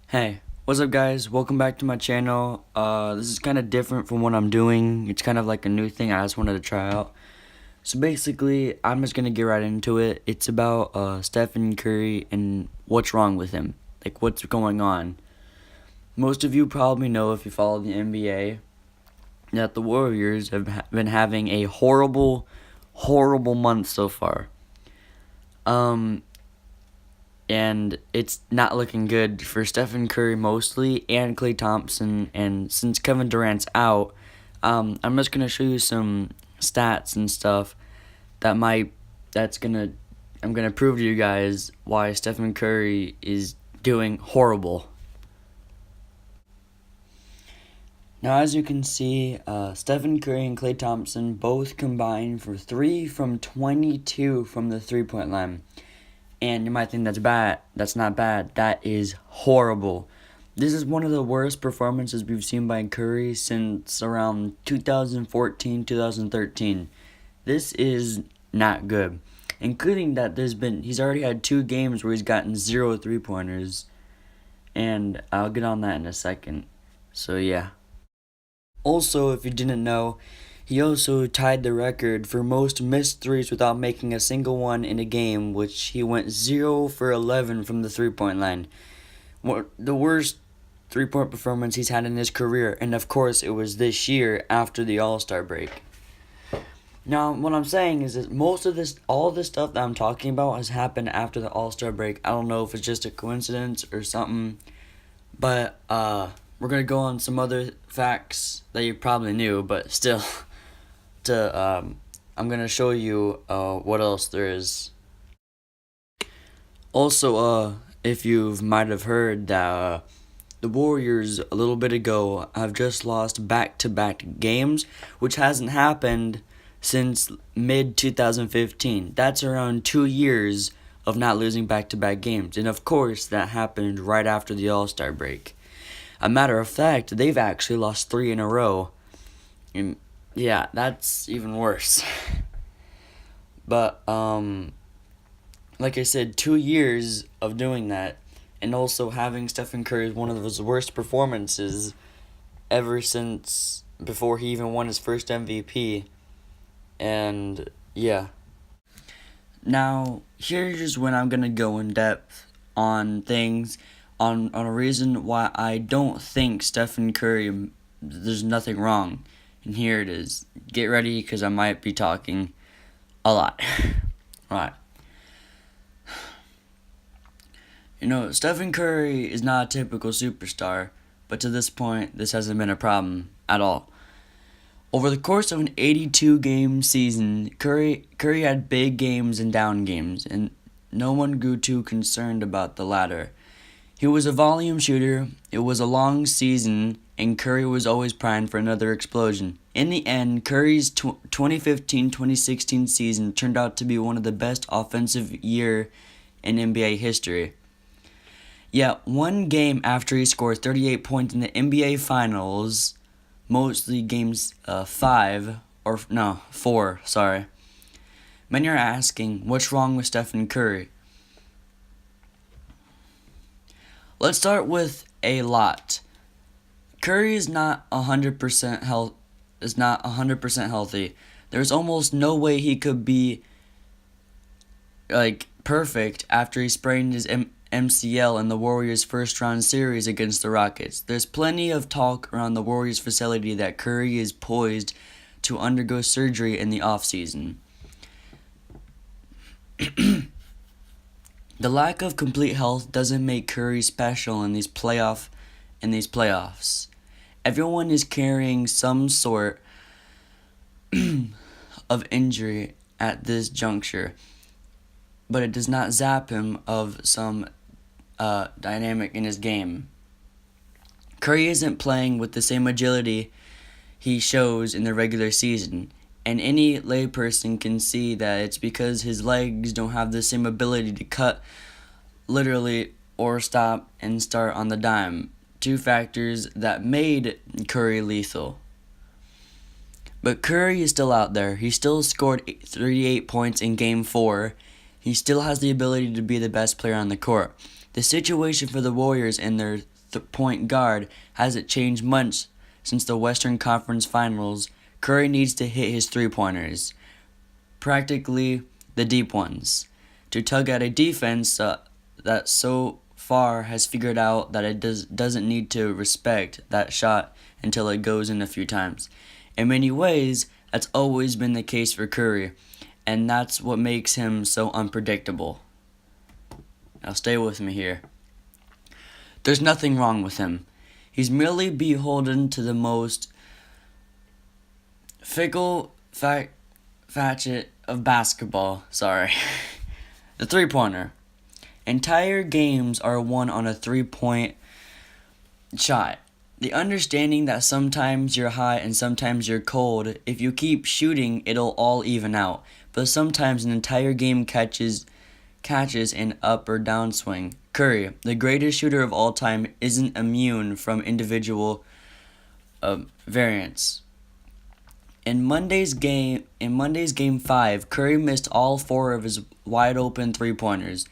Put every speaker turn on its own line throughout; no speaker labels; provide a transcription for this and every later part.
Hey, what's up guys? Welcome back to my channel. This is kind of different from what I'm doing. It's kind of like a new thing I just wanted to try out. So basically, I'm just gonna get right into it. It's about Stephen Curry and what's wrong with him. Like what's going on. Most of you probably know if you follow the NBA that the Warriors have been having a horrible month so far. Um, and it's not looking good for Stephen Curry mostly and Klay Thompson. And since Kevin Durant's out, I'm just gonna show you some stats and stuff that might that's gonna I'm gonna prove to you guys why Stephen Curry is doing horrible. Now, as you can see, Stephen Curry and Klay Thompson both combined for 3 from 22 from the 3-point line. And you might think that's bad. That's not bad. That is horrible. This is one of the worst performances we've seen by Curry since around 2014, 2013. This is not good. Including that he's already had 2 games where he's gotten 0 3-pointers. And I'll get on that in a second. So yeah. Also, if you didn't know, he also tied the record for most missed threes without making a single one in a game, which he went 0 for 11 from the 3-point line. The worst 3-point performance he's had in his career, and of course it was this year after the All-Star break. Now, what I'm saying is that all this stuff that I'm talking about has happened after the All-Star break. I don't know if it's just a coincidence or something, but we're gonna go on some other facts that you probably knew, but still, I'm gonna show you what else there is. Also, if you might have heard that the Warriors a little bit ago have just lost back-to-back games, which hasn't happened since mid 2015. That's around 2 years of not losing back-to-back games, and of course that happened right after the All-Star break. A matter of fact, they've actually lost 3 in a row. And yeah, that's even worse. But, like I said, 2 years of doing that, and also having Stephen Curry one of his worst performances ever since before he even won his first MVP. And yeah. Now, here's when I'm gonna go in depth on things on a reason why I don't think Stephen Curry, there's nothing wrong. And here it is. Get ready because I might be talking a lot. Alright. You know, Stephen Curry is not a typical superstar, but to this point, this hasn't been a problem at all. Over the course of an 82-game season, Curry had big games and down games, and no one grew too concerned about the latter. He was a volume shooter, it was a long season, and Curry was always primed for another explosion. In the end, Curry's 2015-2016 season turned out to be one of the best offensive year in NBA history. Yet, one game after he scored 38 points in the NBA Finals, mostly games 4, many are asking, what's wrong with Stephen Curry? Let's start with a lot. Curry is not 100% healthy. There's almost no way he could be perfect after he sprained his MCL in the Warriors' first round series against the Rockets. There's plenty of talk around the Warriors facility that Curry is poised to undergo surgery in the offseason. The lack of complete health doesn't make Curry special in these playoffs. Everyone is carrying some sort of injury at this juncture, but it does not zap him of some dynamic in his game. Curry isn't playing with the same agility he shows in the regular season, and any layperson can see that it's because his legs don't have the same ability to cut literally or stop and start on the dime, 2 factors that made Curry lethal. But Curry is still out there. He still scored 38 points in Game 4. He still has the ability to be the best player on the court. The situation for the Warriors in their point guard hasn't changed much since the Western Conference Finals. Curry needs to hit his three-pointers, practically the deep ones, to tug at a defense that so far has figured out that it doesn't need to respect that shot until it goes in a few times. In many ways, that's always been the case for Curry, and that's what makes him so unpredictable. Now stay with me here. There's nothing wrong with him. He's merely beholden to the most fickle facet of basketball. The three-pointer. Entire games are won on a three-point shot. The understanding that sometimes you're hot and sometimes you're cold, if you keep shooting, it'll all even out. But sometimes an entire game catches an up or down swing. Curry, the greatest shooter of all time, isn't immune from individual variance. In Monday's game 5, Curry missed all 4 of his wide-open three-pointers.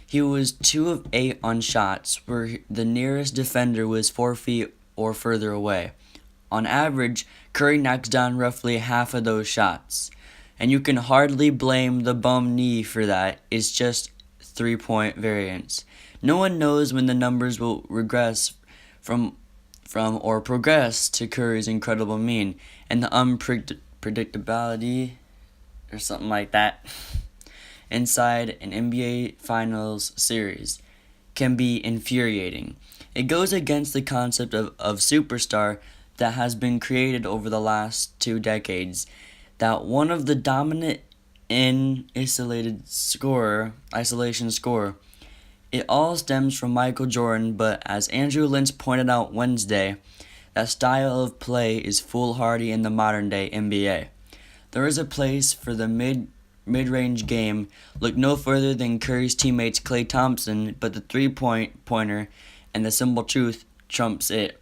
He was 2 of 8 on shots where the nearest defender was 4 feet or further away. On average, Curry knocks down roughly half of those shots, and you can hardly blame the bum knee for that. It's just 3-point variance. No one knows when the numbers will regress from or progress to Curry's incredible mean, and the unpredictability or something like that inside an NBA Finals series can be infuriating. It goes against the concept of superstar that has been created over the last 2 decades, that one of the dominant in isolation scorer. It all stems from Michael Jordan, but as Andrew Lynch pointed out Wednesday, that style of play is foolhardy in the modern-day NBA. There is a place for the mid-range game. Look no further than Curry's teammates Klay Thompson, but the three-pointer and the simple truth trumps it.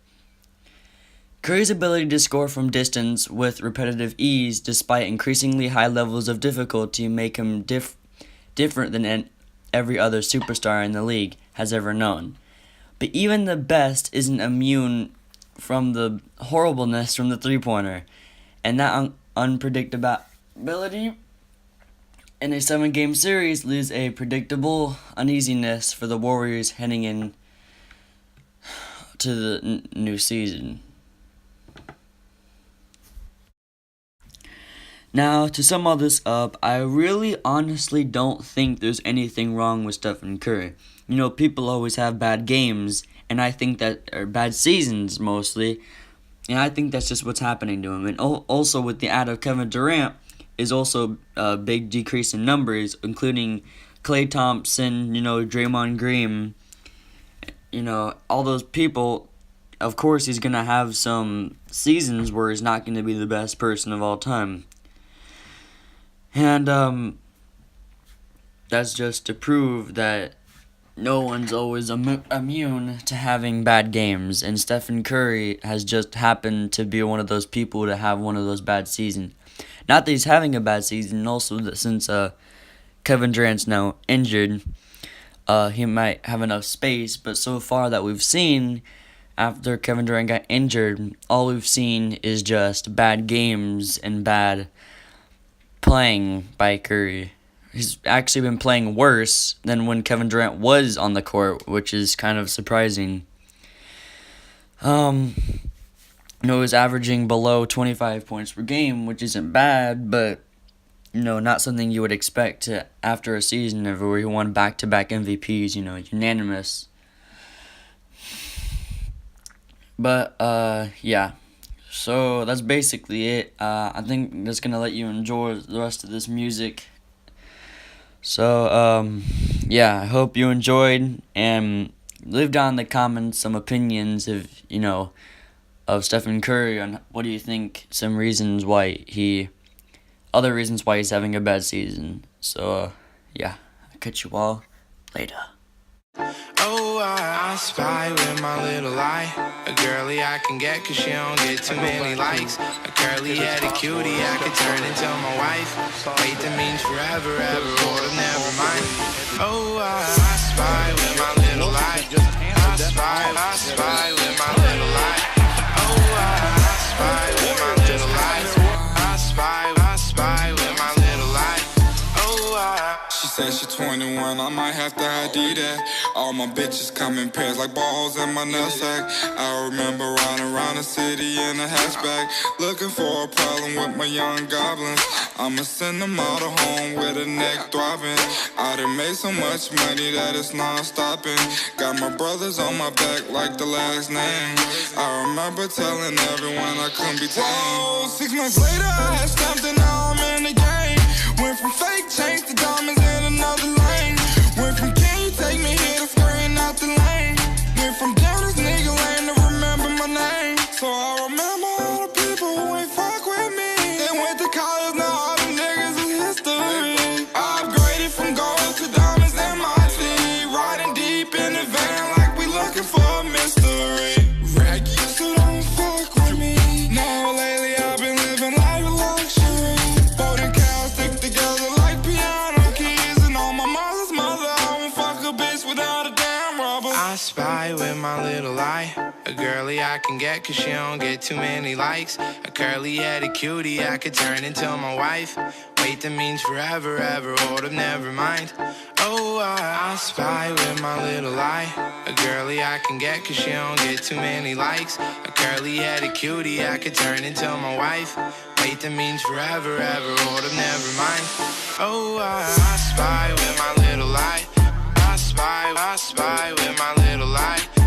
Curry's ability to score from distance with repetitive ease, despite increasingly high levels of difficulty, make him different than every other superstar in the league has ever known. But even the best isn't immune from the horribleness from the three-pointer, and that unpredictability in a 7-game series leaves a predictable uneasiness for the Warriors heading in to the new season. Now, to sum all this up, I really honestly don't think there's anything wrong with Stephen Curry. You know, people always have bad games, and I think that, or bad seasons mostly, and I think that's just what's happening to him. And also with the add of Kevin Durant is also a big decrease in numbers, including Klay Thompson, Draymond Green, all those people. Of course, he's going to have some seasons where he's not going to be the best person of all time. And that's just to prove that no one's always immune to having bad games. And Stephen Curry has just happened to be one of those people to have one of those bad seasons. Not that he's having a bad season, also that since Kevin Durant's now injured, he might have enough space. But so far that we've seen, after Kevin Durant got injured, all we've seen is just bad games and bad playing by Curry. He's actually been playing worse than when Kevin Durant was on the court, which is kind of surprising. He's averaging below 25 points per game, which isn't bad, but not something you would expect after a season where he won back-to-back MVPs, unanimous. But yeah. So that's basically it. I think I'm just going to let you enjoy the rest of this music. So, yeah, I hope you enjoyed, and leave down in the comments some opinions of Stephen Curry on what do you think some other reasons why he's having a bad season. So, yeah, I'll catch you all later.
Oh, I spy with my little eye. A girly I can get cause she don't get too many likes. A curly headed cutie I could turn into my wife. Wait, that means forever, ever, or never mind. Oh, I spy with my little eye. I spy with my little light. Oh, I spy with my little light. I spy with my little light. Oh,
She said she 21, I might have to ID that. All my bitches come in pairs like balls in my nutsack. I remember riding around the city in a hatchback, looking for a problem with my young goblins. I'ma send them all to home with a neck throbbing. I done made so much money that it's non-stopping. Got my brothers on my back like the last name. I remember telling everyone I couldn't be tamed. Whoa, 6 months later I had stamped and now I'm in the game. Went from fake chains to diamonds in another lane. Went from can you take me here to scurrying out the lane. Went from down this nigga lane to remember my name. So I remember all the people who ain't fuck with me. They went to college, now all them niggas is history. I upgraded from gold to diamonds in my team. Riding deep in the van like we looking for a mystery. Rag used to don't fuck with me. Now lately I've been living life of luxury. Folding cows stick together like piano keys. And on my mother's mother, I won't fuck a bitch without a damn rubber.
I spy with my little eye. A girly I can get cause she don't get too many likes. A curly-headed cutie I could turn into my wife. Wait, that means forever, ever, hold up, never mind. Oh, I spy with my little eye. A girly I can get cause she don't get too many likes. A curly-headed cutie I could turn into my wife. Wait, that means forever, ever, hold up, never mind. Oh, I spy with my little eye. I spy with my little eye.